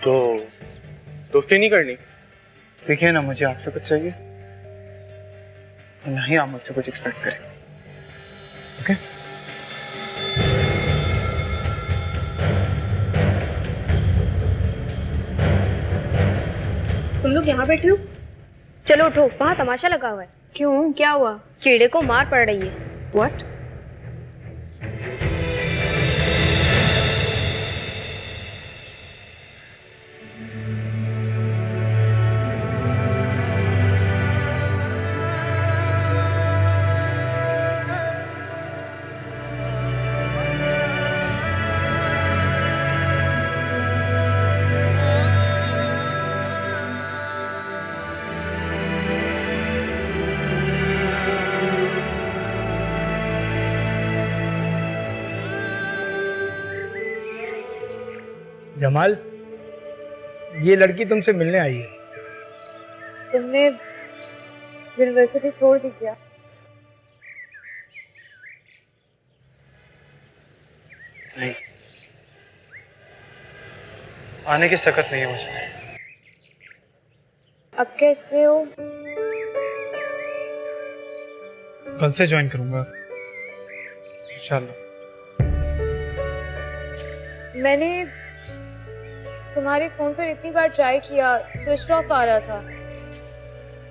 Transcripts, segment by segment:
तो दोस्ती नहीं करनी? देखिए ना, मुझे आपसे कुछ चाहिए और ना ही आप मुझसे कुछ एक्सपेक्ट करें। ओके? तुम लोग यहाँ बैठे हो? चलो उठो, वहाँ तमाशा लगा हुआ है। क्यों, क्या हुआ? कीड़े को मार पड़ रही है। व्हाट? जमाल, ये लड़की तुमसे मिलने आई है। तुमने यूनिवर्सिटी छोड़ दी क्या? नहीं, आने की सकत नहीं है मुझे। अब कैसे हो? कल से ज्वाइन करूंगा इंशाल्लाह। मैंने तुम्हारे फोन पर इतनी बार ट्राई किया, स्विच ऑफ आ रहा था।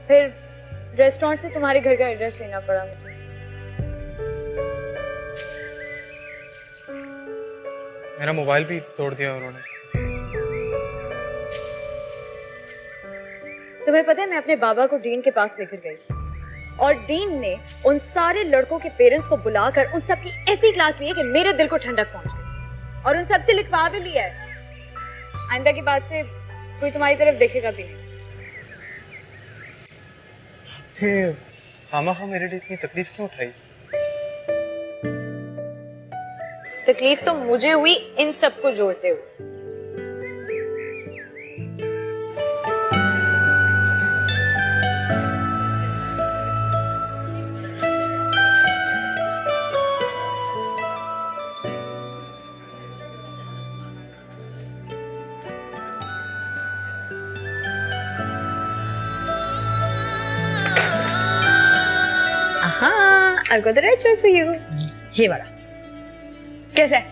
फिर रेस्टोरेंट से तुम्हारे घर का एड्रेस लेना पड़ा मुझे। मेरा मोबाइल भी तोड़ दिया उन्होंने। तुम्हें पता है, मैं अपने बाबा को डीन के पास लेकर गई थी और डीन ने उन सारे लड़कों के पेरेंट्स को बुलाकर उन सबकी ऐसी क्लास ली है कि मेरे दिल को ठंडक पहुंच गई और उन सबसे लिखवा भी लिया है। आइंदा की बात से कोई तुम्हारी तरफ देखेगा भी नहीं। खामा मेरे लिए इतनी तकलीफ क्यों उठाई? तकलीफ तो मुझे हुई इन सबको जोड़ते हुए। I've got the right choice for you. ये वाला कैसा है?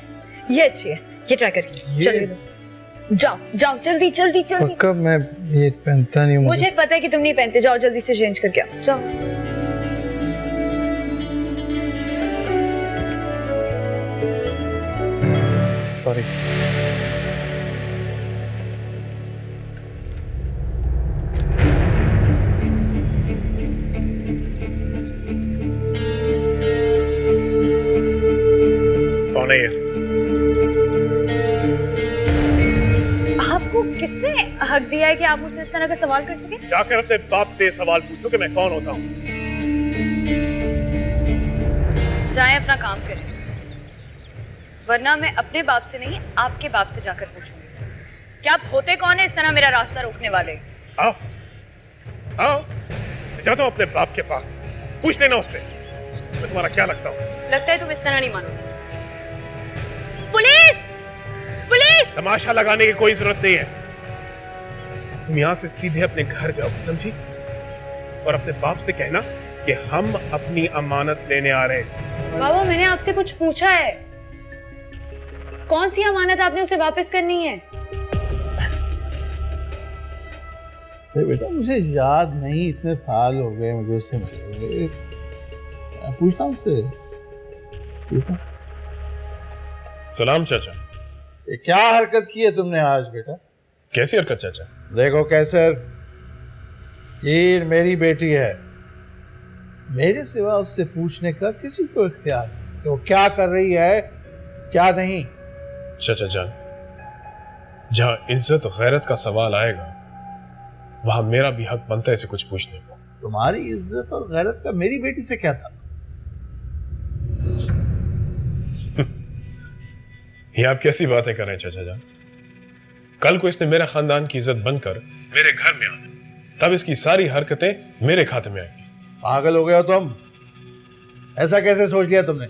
ये अच्छी है, ये ट्राई करके चलो। जाओ जाओ जल्दी जल्दी जल्दी। कब मैं ये पहनता नहीं हूँ। मुझे पता है कि तुम नहीं पहनते। जाओ जल्दी से चेंज करके आओ, जाओ। सॉरी। कौन है ये? आपको किसने हक दिया है कि आप मुझसे इस तरह का सवाल कर सके? जाकर अपने बाप से सवाल पूछो कि मैं कौन होता हूँ। जाएं अपना काम करें, वरना मैं अपने बाप से नहीं आपके बाप से जाकर पूछूंगी क्या आप होते कौन है इस तरह मेरा रास्ता रोकने वाले। आओ आओ, जाता हूँ अपने बाप के पास, पूछ लेना उससे मैं तुम्हारा क्या लगता हूँ। लगता है तुम इस तरह नहीं मानोगे। Police police! तमाशा लगाने की कोई जरूरत नहीं है। तुम यहाँ से सीधे अपने घर जाओ, समझी? और अपने बाप से कहना कि हम अपनी अमानत लेने आ रहे हैं। बाबा, मैंने आपसे कुछ पूछा है। कौन सी अमानत आपने उसे वापस करनी है? बेटा मुझे याद नहीं, इतने साल हो गए मुझे उससे मिले। पूछता हूँ उससे, पूछता। सलाम चाचा। ये क्या हरकत की है तुमने आज बेटा? कैसी हरकत चाचा? देखो कैसर, ये मेरी बेटी है, मेरे सिवा उससे पूछने का किसी को इख्तियार नहीं कि वो क्या कर रही है क्या नहीं। चाचा जान, जहां इज्जत और गैरत का सवाल आएगा वहां मेरा भी हक बनता है इसे कुछ पूछने का। तुम्हारी इज्जत और गैरत का मेरी बेटी से क्या था? ये आप कैसी बातें कर रहे हैं चाचा जान? कल को इसने मेरा खानदान की इज्जत बनकर मेरे घर में आना, तब इसकी सारी हरकतें मेरे खाते में आएंगी। पागल हो गए हो तुम? ऐसा कैसे सोच लिया तुमने?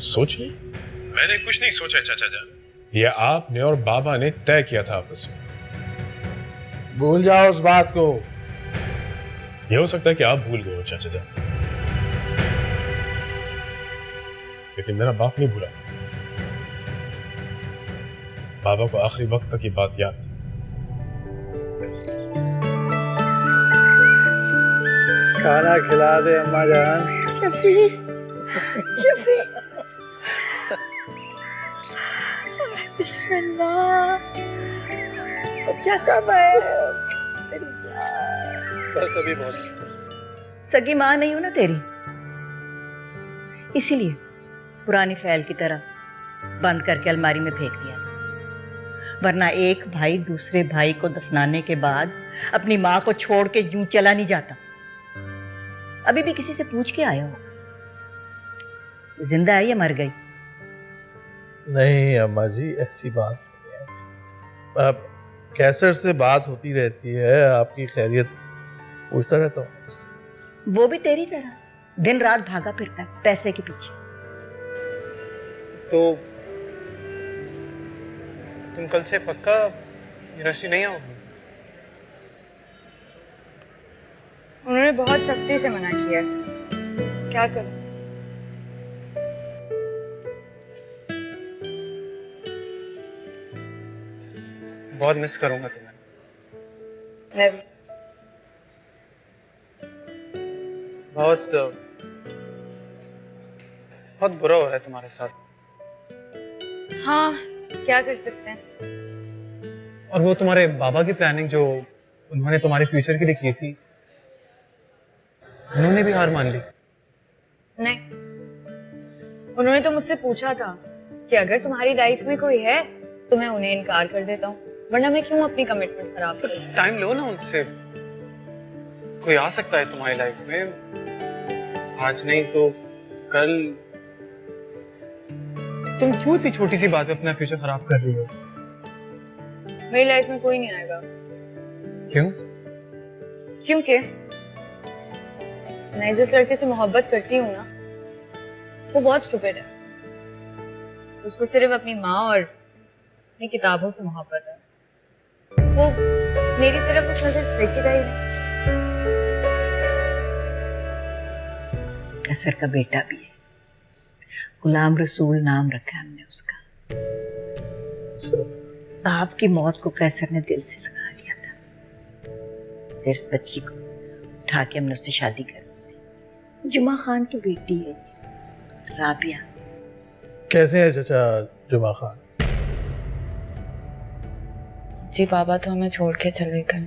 सोचिए, मैंने कुछ नहीं सोचा चाचा जान। ये आपने और बाबा ने तय किया था आपस में। भूल जाओ उस बात को। ये हो सकता है कि आप भूल गए हो चाचा जान, लेकिन मेरा बाप नहीं भूला। बाबा को आखिरी वक्त तक ये बात याद थी। खाना खिला दे अम्मा जान। बिस्मिल्लाह। बच्चा कब है? तेरी जान। बस अभी पहुंच। सगी माँ नहीं हूं ना तेरी, इसीलिए पुरानी फैल की तरह बंद करके अलमारी में फेंक दिया था। वरना एक भाई दूसरे भाई को दफनाने के बाद अपनी माँ को छोड़ के यूं चला नहीं जाता। अभी भी किसी से पूछ के आया हो जिंदा है या मर गई? नहीं अम्मा जी, ऐसी बात नहीं है। अब कैसर से बात होती रहती है, आपकी खैरियत पूछता रहता हूँ उससे। वो भी तेरी तरह दिन रात भागा फिरता है पैसे के पीछे। तो तुम कल से पक्का यूनिवर्सिटी नहीं आओगे? उन्होंने बहुत सख्ती से मना किया है, क्या करूं? बहुत मिस करूंगा तुम्हें। मैं भी। बहुत बहुत बुरा हो रहा है तुम्हारे साथ। हाँ, क्या कर सकते हैं। और वो तुम्हारे बाबा की प्लानिंग जो उन्होंने तुम्हारे फ्यूचर के लिए की थी, उन्होंने भी हार मान ली। नहीं, उन्होंने तो मुझसे पूछा था कि अगर तुम्हारी लाइफ में कोई है तो मैं उन्हें इनकार कर देता हूँ, वरना मैं क्यों अपनी कमिटमेंट खराब तो करूं? टाइम लो ना उनसे। कोई आ सकता है तुम्हारी लाइफ में, आज नहीं तो कल। तुम क्यों इतनी छोटी सी बात में अपना फ्यूचर खराब कर रही हो? मेरी लाइफ में कोई नहीं आएगा। क्यों? क्योंकि मैं जिस लड़के से मोहब्बत करती हूँ ना, वो बहुत स्टूपिड है। उसको सिर्फ अपनी माँ और अपनी किताबों से मोहब्बत है। वो मेरी तरफ उस नजर से देखेगा ही नहीं। कैसर का बेटा भी है, गुलाम रसूल नाम रखा हमने उसका। बाप की मौत को कैसर ने दिल से लगा लिया था। फिर इस बच्ची को उठा के हमने उससे शादी कर दी थी। जुमा खान की बेटी है राबिया। कैसे है चाचा जुमा खान? जी बाबा तो हमें छोड़ के चले गए।